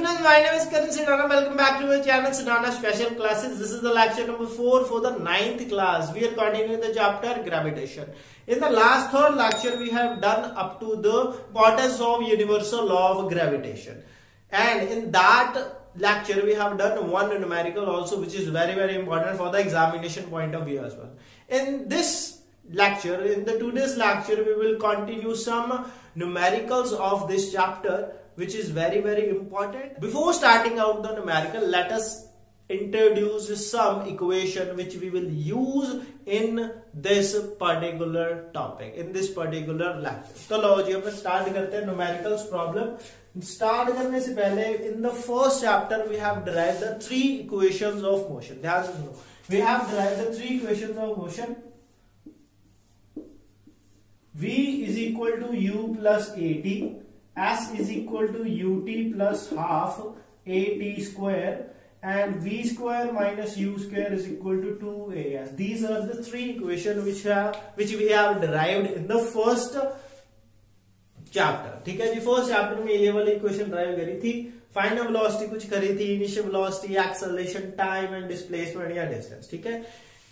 students, my name is Karan Sidana. Welcome back to our channel Sidana Special Classes. This is the lecture number 4 for the 9th class. We are continuing the chapter Gravitation. In the last third lecture, we have done up to the importance of universal law of gravitation. And in that lecture, we have done one numerical also, which is very important for the examination point of view as well. In this lecture, in the today's lecture, we will continue some numericals of this chapter, which is very important. Before starting out the numerical, let us introduce some equation which we will use in this particular topic, in this particular lecture. तो लो जी अपन start करते हैं numericals problem. Start करने से पहले in the first chapter we have derived the three equations of motion. ध्यान से सुनो. We have derived the three equations of motion. V is equal to U plus AT. S is equal to ut plus half at square, and v square minus u square is equal to 2as. These are the three equations which we have derived in the first chapter. ठीक है जी, first chapter में ये वाली equation drive करी थी. Final velocity कुछ करी थी, initial velocity, acceleration, time and displacement या डिस्टेंस. ठीक है,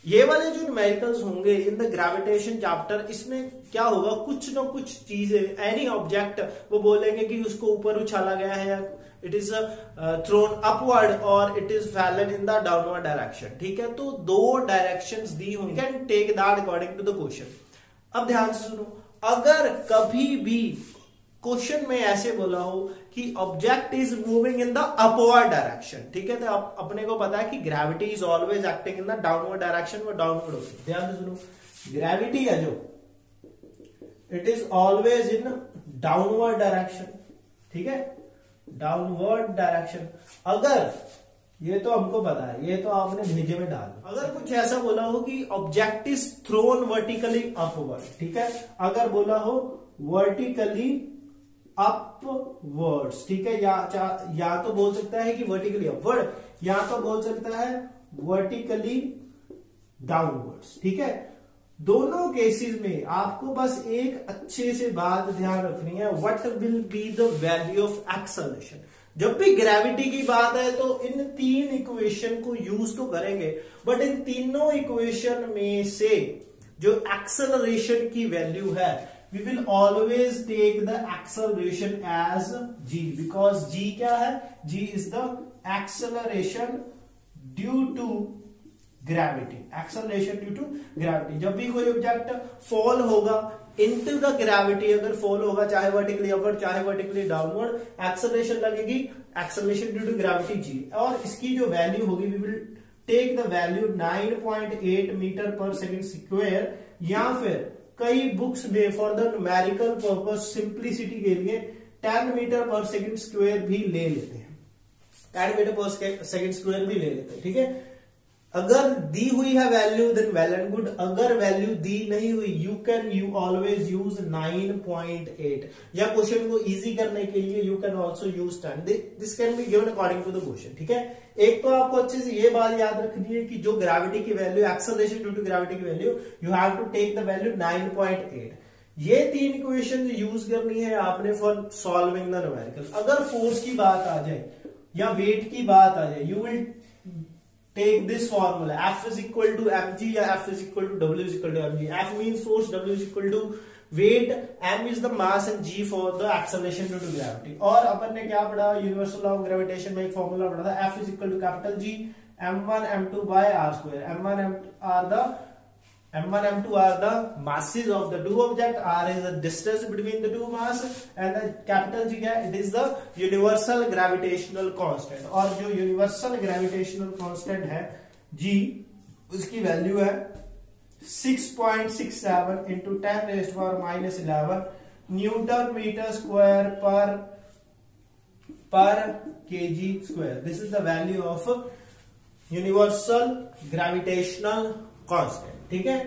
ये वाले जो न्यूमेरिकल्स होंगे इन द ग्रेविटेशन चैप्टर, इसमें क्या होगा, कुछ ना कुछ चीजें, एनी ऑब्जेक्ट वो बोलेंगे कि उसको ऊपर उछाला गया है, या इट इज थ्रोन अपवर्ड और it is fallen in the downward direction. ठीक है, तो दो डायरेक्शंस दी होंगी, can take that according to the question. अब ध्यान से सुनो, अगर कभी भी क्वेश्चन में ऐसे बोला हो कि object is moving in the upward direction, ठीक है, तो अपने को पता है कि gravity is always acting in the downward direction, वो डाउनवर्ड होती है. ध्यान से सुनो, ग्रेविटी है जो, it is always in downward direction. ठीक है, डाउनवर्ड डायरेक्शन. अगर ये तो हमको पता है, ये तो आपने भेजे में डाल. अगर कुछ ऐसा बोला हो कि object is thrown vertically upward, ठीक है, अगर बोला हो वर्टिकली अपवर्ड्स, ठीक है, या तो बोल सकता है कि वर्टिकली अपवर्ड, या तो बोल सकता है वर्टिकली डाउनवर्ड्स. ठीक है, दोनों केसेस में आपको बस एक अच्छे से बात ध्यान रखनी है, what will be the value of acceleration. जब भी ग्रेविटी की बात है तो इन तीन इक्वेशन को यूज तो करेंगे, बट इन तीनों इक्वेशन में से जो एक्सेलरेशन की वैल्यू है, we will always take the acceleration as g, because g क्या है, g is the acceleration due to gravity. acceleration due to gravity. जब भी कोई ऑब्जेक्ट फॉल होगा into the gravity, अगर फॉल होगा चाहे वर्टिकली अपवर्ड चाहे वर्टिकली डाउनवर्ड, एक्सेलरेशन लगेगी, acceleration due to gravity g, और इसकी जो वैल्यू होगी we will take the value 9.8 metre पर सेकेंड स्क्वायर, या फिर कई बुक्स में for the numerical purpose simplicity के लिए 10 मीटर पर सेकेंड स्क्वायर भी ले लेते हैं. 10 मीटर पर सेकेंड स्क्वायर भी ले लेते हैं. ठीक है, अगर दी हुई है value then well and good, अगर वैल्यू दी नहीं हुई यू ऑलवेज यूज 9.8, या क्वेश्चन को इजी करने के लिए you can also use 10. This can be given according to the question. ठीक है, एक तो आपको अच्छे से ये बात याद रखनी है कि जो ग्रेविटी की value, acceleration due to gravity की value, you have to take the value 9.8. ये तीन इक्वेशन यूज करनी है आपने फॉर सॉल्विंग द न्यूमेरिकल. अगर फोर्स की बात आ जाए या वेट की बात आ जाए, you will take this formula, F is equal to mg या F is equal to W is equal to mg. F means force, W is equal to weight, m is the mass and g for the acceleration due to gravity. और अपन ने क्या पढ़ा, universal law of gravitation में एक formula पढ़ा था, F is equal to capital G m1 m2 by r square. m1 m2 are the masses of the two object, r is the distance between the two mass, and the capital G क्या, it is the universal gravitational constant. और जो universal gravitational constant है G, उसकी वैल्यू है 6.67 into 10 raised to power minus 11 newton metre square पर kg square. This is the value of universal gravitational constant. ठीक है,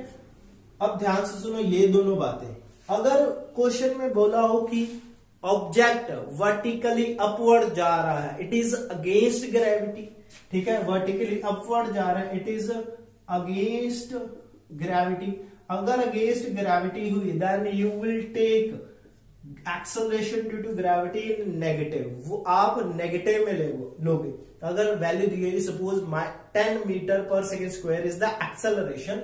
अब ध्यान से सुनो ये दोनों बातें. अगर क्वेश्चन में बोला हो कि ऑब्जेक्ट वर्टिकली अपवर्ड जा रहा है, इट इज अगेंस्ट ग्रेविटी. ठीक है, वर्टिकली अपवर्ड जा रहा है, इट इज अगेंस्ट ग्रेविटी. अगर अगेंस्ट ग्रेविटी हुई then you will take acceleration due to gravity in negative, वो आप नेगेटिव में लोगे। अगर वैल्यू दी गई सपोज 10 मीटर पर second square is the acceleration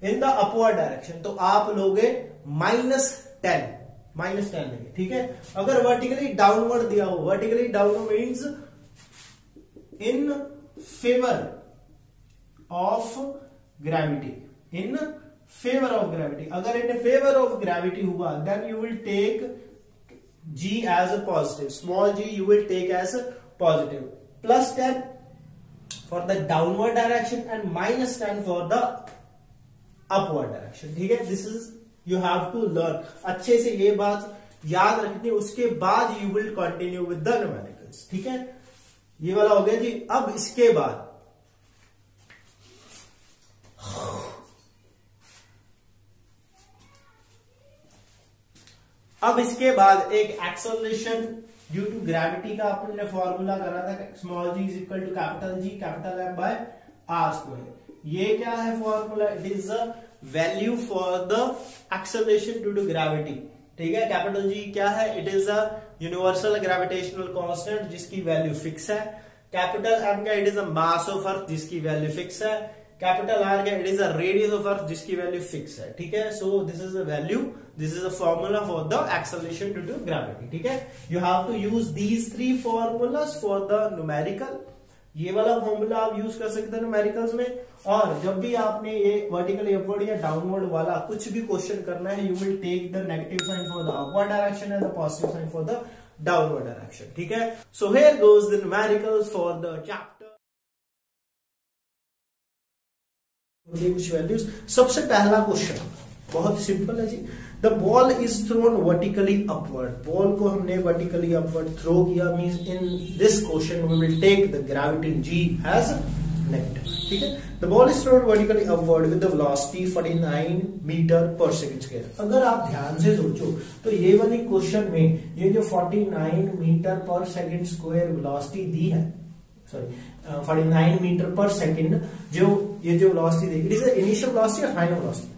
in the upward direction, तो आप लोगे -10 लेंगे, ठीक है। अगर वर्टिकली डाउनवर्ड दिया हो, vertically downward means in favour of gravity, in favour of gravity. अगर इन फेवर ऑफ ग्रेविटी हुआ then you will take g as a positive, small g you will take as a positive, +10 for the downward direction and -10 for the upward direction, ठीक है। This is you have to learn, अच्छे से ये बात याद रखनी, उसके बाद you will continue with the numericals, ठीक है। ये वाला हो गया जी। अब इसके बाद एक एक्सेलरेशन ड्यू टू ग्रेविटी का आपने फॉर्मूला करा था, small g is equal to capital G capital M by R square. ये क्या है formula? It is a value for the acceleration due to gravity, ठीक है। कैपिटल जी क्या है? It is a universal gravitational constant जिसकी value fix है। Capital M का it is a mass of earth जिसकी वैल्यू फिक्स है। Capital R का it is a radius of earth जिसकी वैल्यू फिक्स है, ठीक है। So this is a value, this is a formula for the acceleration due to gravity, ठीक है। You have to use these 3 formulas for the numerical. ये वाला formula आप use कर सकते हैं न्यूमेरिकल्स में। और जब भी आपने ये वर्टिकल अपवर्ड या डाउनवर्ड वाला कुछ भी क्वेश्चन करना है, you will take the negative sign for the upward direction and the positive sign for the downward direction, ठीक है। So here goes the numericals for the chapter. कुछ वैल्यूज। सबसे पहला क्वेश्चन बहुत सिंपल है जी। The ball is thrown vertically upward, ball को हमने वर्टिकली अपवर्ड थ्रो किया, means in this question we will take the gravity g as negative, ठीक है। The ball is thrown vertically upward with the velocity 49 metre पर second square. अगर आप ध्यान से सोचो तो ये वाली क्वेश्चन में ये जो 49 मीटर पर सेकंड स्क्वायर वेलोसिटी दी है, सॉरी 49 मीटर पर सेकंड, जो ये जो velocity the, it is initial velocity या फाइनल वेलोसिटी?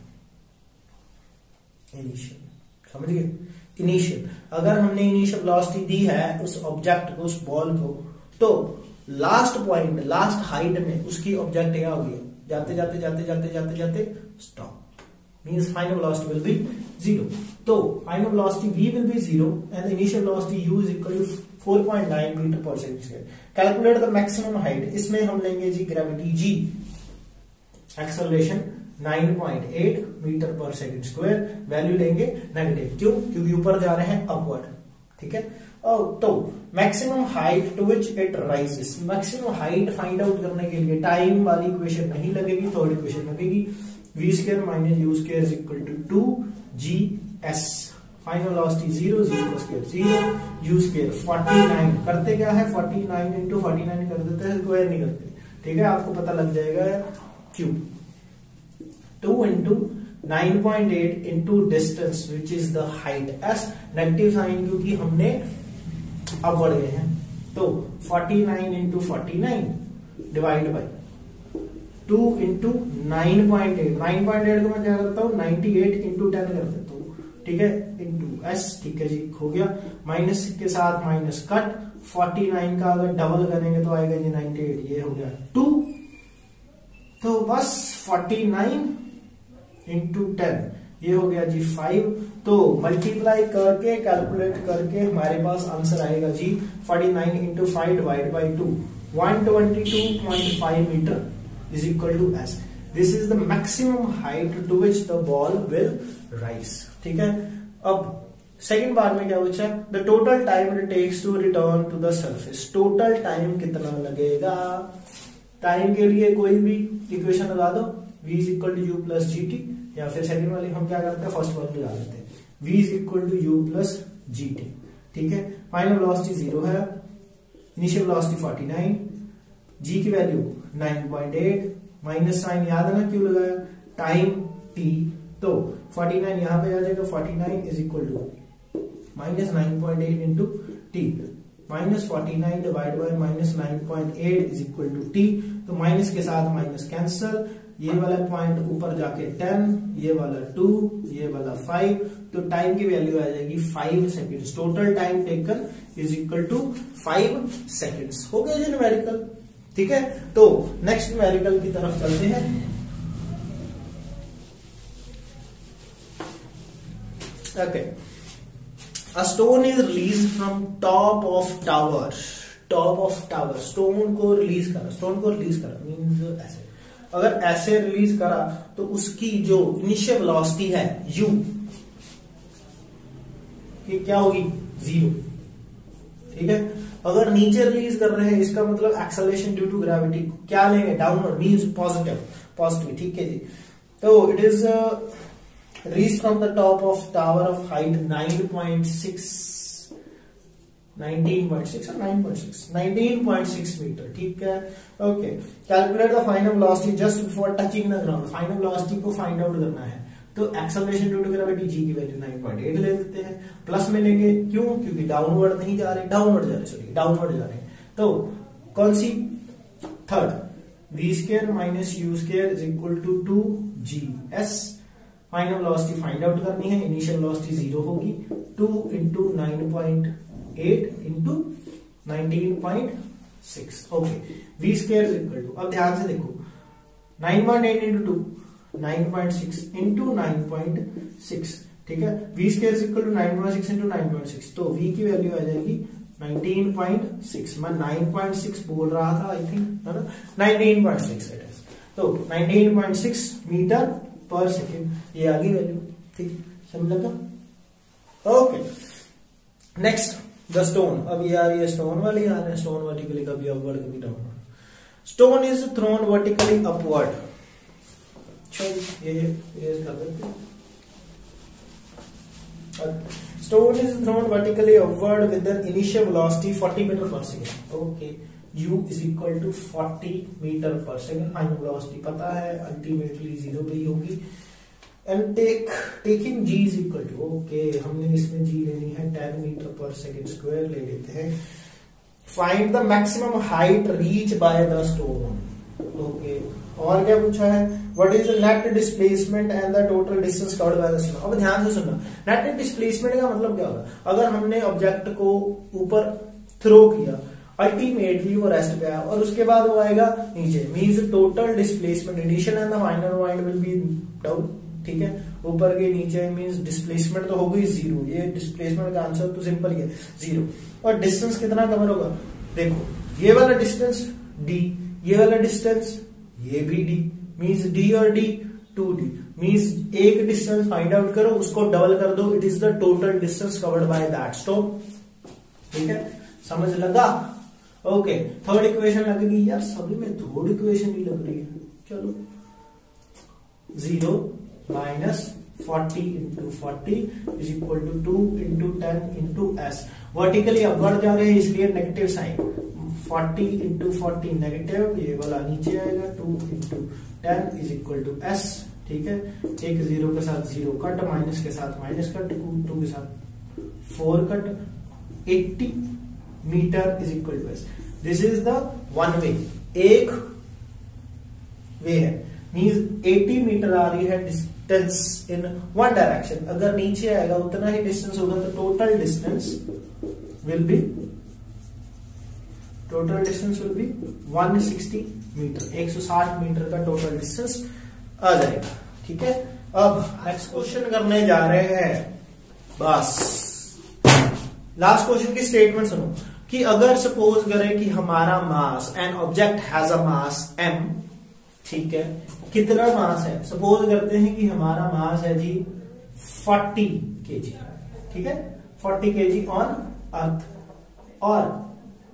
इनिशियल, समझ गए? इनिशियल। अगर हमने इनिशियल वेलोसिटी दी है उस ऑब्जेक्ट को, उस बॉल को, तो लास्ट पॉइंट, लास्ट हाइट में उसकी ऑब्जेक्ट क्या हो गया? जाते जाते जाते जाते जाते जाते stop, means final velocity will be 0। तो final velocity v will be 0 and initial velocity u is equal to 4.9 metre पर second square. Calculate the maximum height. इसमें हम लेंगे g gravity g, acceleration 9.8 metre पर सेकंड स्क्वायर, वैल्यू लेंगे negative. क्यों? क्योंकि ऊपर जा रहे हैं अपवर्ड, ठीक है। तो maximum height to which it rises, maximum height find out करने के लिए टाइम वाली इक्वेशन नहीं लगेगी, थर्ड इक्वेशन लगेगी। v square minus u square is equal to 2gs। Final velocity 0, 0 square 0, u square 49। करते क्या है? 49 इंटू 49 कर देते हैं, स्क्वायर नहीं करते, ठीक है। आपको पता लग जाएगा cube. 2 into 9.8 into distance which is the height, s negative sign क्योंकि हमने अब बढ़ गए हैं, तो 49 into 49 डिवाइड बाय 2 into 9.8। 9.8 को मैं क्या करता हूँ? 98 into 10 कर देता हूँ, ठीक है, into s, ठीक है जी, हो गया। माइनस के साथ माइनस कट, 49 का अगर डबल करेंगे तो आएगा जी 98, ये हो गया 2। तो बस 49 इंटू 10, ये हो गया जी 5। तो मल्टीप्लाई करके कैलकुलेट करके हमारे पास आंसर आएगा जी 49 into 5 divide by 2, 122.5 metre is equal to S. This is the maximum height to which the ball will rise, ठीक है। अब सेकेंड पार्ट में क्या पूछा? The total time it takes to return to the surface. Total time कितना लगेगा? Time के लिए कोई भी इक्वेशन लगा दो, v is equal to u plus g t, या फिर सेकंड वाली हम क्या करते हैं? फर्स्ट वाली लगा लेते हैं, v is equal to u plus g t, ठीक है। फाइनल वेलोसिटी 0 है, इनिशियल वेलोसिटी 49, g की वैल्यू 9.8, माइनस साइन याद है ना क्यों लगाया? टाइम t, तो 49 यहां पे आ जाएगा, 49 is equal to minus 9.8 into t, minus 49 divide by minus 9.8 is equal to t. तो माइनस के साथ माइनस कैंसल, ये वाला पॉइंट ऊपर जाके 10, ये वाला 2, ये वाला 5, तो टाइम की वैल्यू आ जाएगी 5 seconds. Total time taken is equal to 5 seconds. हो गया जी न्यूमेरिकल। ठीक है, तो नेक्स्ट न्यूमेरिकल की तरफ चलते हैं। Okay, a stone is release from top of tower. Top of tower, stone को रिलीज करा मीन्स ऐसे, अगर ऐसे रिलीज करा तो उसकी जो इनिशियल वेलोसिटी है u, ये क्या होगी 0। ठीक है, अगर नीचे रिलीज कर रहे हैं इसका मतलब एक्सेलरेशन ड्यू टू ग्रेविटी क्या लेंगे, डाउनवर्ड मीन्स पॉजिटिव। ठीक है जी, तो it is reach from the top of tower of height 19.6 metre. ठीक है, okay, calculate the final velocity just before touching the ground. Final velocity को फाइंड आउट करना है, तो acceleration due to gravity g की वैल्यू 9.8 ले लेते हैं, प्लस में लेंगे, क्यों, क्योंकि डाउनवर्ड जा रहे हैं। तो कौन सी, third, v square minus u square is equal to 2gs। Final velocity find out करनी है, इनिशियल वेलोसिटी 0 होगी, 2 into 9.8 into 19.6। Okay, v square is equal to, अब ध्यान से देखो, 9.8 इंटू 2 9.6 इंटू 9.6। ठीक है, v square is equal to 9.6 into 9.6, तो v की वैल्यू आ जाएगी 19.6। मैं 9.6 बोल रहा था, आई थिंक, है ना, 19.6 इट इज। तो 19.6 मीटर पर सेकेंड, ये आ गई वैल्यू। ठीक, समझ लगा। Okay, next the stone. अब ये आ रही है स्टोन वाली, आ रहे हैं स्टोन वर्टिकली, कभी अपवर्ड कभी downward. Stone is thrown vertically upward. ये कर देते हैं। Stone is thrown vertically upward with an initial velocity 40 meter per second. Okay, u is equal to 40 meter per second. Final velocity पता है, ultimately 0 पे ही होगी। And taking g is equal to, okay, हमने इसमें g लेनी है 10 meter per second square ले लेते हैं। Find the maximum height reached by the stone. Okay, और क्या पूछा है, what is the net displacement and the total distance covered by the stone. अब ध्यान से सुनना, नेट डिस्प्लेसमेंट का मतलब क्या होगा, अगर हमने ऑब्जेक्ट को ऊपर थ्रो किया, अल्टीमेटली वो रेस्ट पे आया और उसके बाद वो आएगा नीचे, means total displacement initial and the final point will be down. ठीक है, ऊपर के नीचे मींस डिस्प्लेसमेंट तो होगी 0। ये डिस्प्लेसमेंट का आंसर तो सिंपल ही है 0। और डिस्टेंस कितना कवर होगा, देखो, ये वाला डिस्टेंस d, ये वाला डिस्टेंस ये भी d, मींस d और d 2d, मींस एक डिस्टेंस फाइंड आउट करो, उसको डबल कर दो, it is the total distance covered by that stone. ठीक है, समझ लगा। ओके, थर्ड इक्वेशन लगेगी, यार सभी में थर्ड इक्वेशन ही लग रही है। चलो, 0 minus 40 into 40 is equal to 2 into 10 into S. Vertically upward जा रहे हैं इसलिए नेगेटिव साइन, 40 इंटू 40 नेगेटिव, ये वाला नीचे आएगा, 2 into 10 is equal to S. ठीक है, एक 0 के साथ 0 कट, माइनस के साथ माइनस कट, 2 के साथ 4 cut, 80 metre is equal to S. This is the one way, एक वे है, मींस 80 मीटर आ रही है डिस्टेंस इन वन डायरेक्शन। अगर नीचे आएगा उतना ही डिस्टेंस होगा, तो total distance will be 160 metre, 160 metre का टोटल डिस्टेंस आ जाएगा। ठीक है, अब नेक्स्ट क्वेश्चन करने जा रहे हैं। बस लास्ट क्वेश्चन की स्टेटमेंट सुनो कि अगर सपोज करें कि हमारा mass, an object has a mass m, ठीक है, कितना मास है, सपोज करते हैं कि हमारा मास है जी 40 kg। ठीक है, 40 kg ऑन अर्थ, और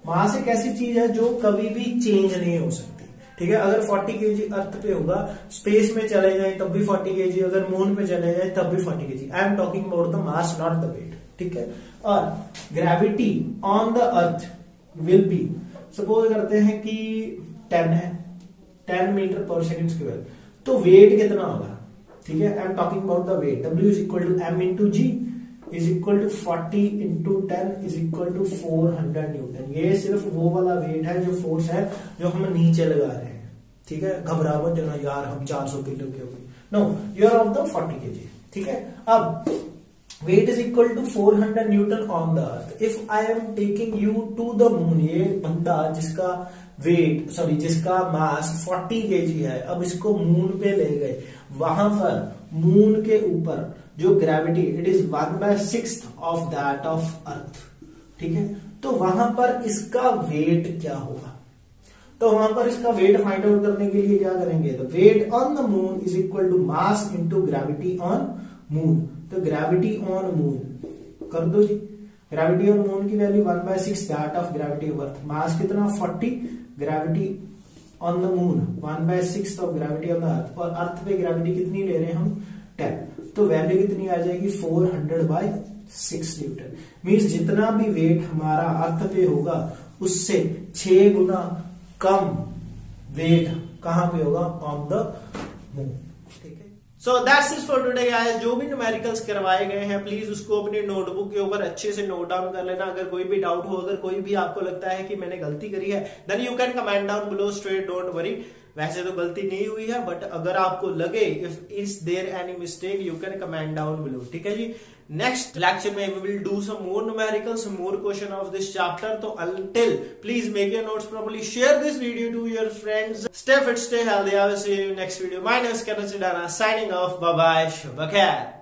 मास एक ऐसी चीज है जो कभी भी चेंज नहीं हो सकती। ठीक है, अगर 40 kg अर्थ पे होगा, स्पेस में चले जाए तब भी 40 kg, अगर मून पे चले जाए तब भी 40 kg। I am talking about the mass, not the weight. ठीक है, और gravity on the earth will be, suppose करते हैं कि 10 है, 10 मीटर पर सेकेंड स्क्वायर, तो वेट कितना होगा। ठीक है, I am talking about the weight, W is equal to m into g is equal to 40 into 10 is equal to 400 newton. ये सिर्फ वो वाला वेट है, जो फोर्स है जो हम नीचे लगा रहे हैं। ठीक है, घबरा मत जाना यार हम 400 किलो के हो गए, no you are of the 40 kg, ठीक है। अब weight is equal to 400 newton on the earth, if I am taking you to the moon, ये बंदा जिसका वेट जिसका मास 40 kg है, अब इसको मून पे ले गए, वहां पर मून के ऊपर जो gravity it is 1/6 of that of earth, ठीक है। तो वहां पर इसका वेट क्या होगा, तो वहां पर इसका वेट फाइंड आउट करने के लिए क्या करेंगे, तो weight on the moon is equal to mass into gravity on moon, तो ग्रेविटी ऑन मून कर दो जी, ग्रेविटी ऑन मून की value 1/6 that of gravity of earth, mass कितना 40, gravity on the moon 1/6 of gravity on the earth, और earth पे gravity कितनी ले रहे हैं हम 10, तो वैल्यू कितनी आ जाएगी 400/6 न्यूटन, मीन्स जितना भी वेट हमारा अर्थ पे होगा उससे 6 गुना कम वेट कहां पे होगा, ऑन द मून, ठीक है। So that's it for today guys, जो भी न्यूमेरिकल्स करवाए गए हैं प्लीज उसको अपनी नोटबुक के ऊपर अच्छे से नोट डाउन कर लेना, अगर कोई भी डाउट हो, अगर कोई भी आपको लगता है कि मैंने गलती करी है then you can comment down below straight, don't worry, वैसे तो गलती नहीं हुई है बट अगर आपको लगे if is there any mistake you can comment down below, ठीक है जी। नेक्स्ट लेक्चर में we will do some more numerical, some more question of this chapter, तो until please make your notes properly, share this video to your friends, stay fit, stay healthy, I will see you next video, my name is Karan Sidana, signing off, bye bye, शुभ खैर।